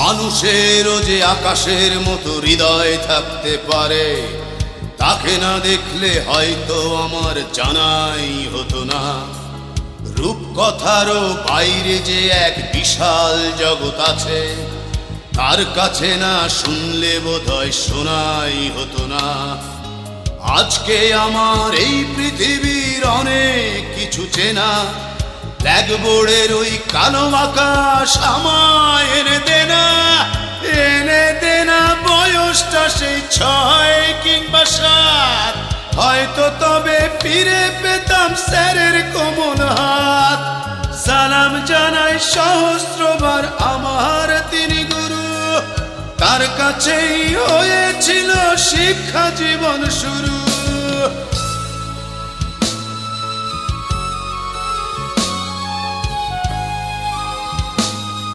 মানুষেরও যে আকাশের মতো হৃদয় থাকতে পারে, তাকে না দেখলে হয়তো আমার জানাই হতো না। রূপকথারও বাইরে যে এক বিশাল জগৎ আছে, তার কাছে না শুনলে বোধহয় শোনাই হতো না। আজকে আমার এই পৃথিবীর অনেক কিছু চেনা, ব্ল্যাকবোর্ডের ওই কালো আকাশ আমায় এনে দেনা বয়সটা সেই 6 কিংবা 7, হয়তো তবে ফিরে পেতাম স্যারের কোমল হাত। সালাম জানাই সহস্রবার আমার তিনি গুরু, তার কাছেই হয়েছিল শিক্ষা জীবন শুরু।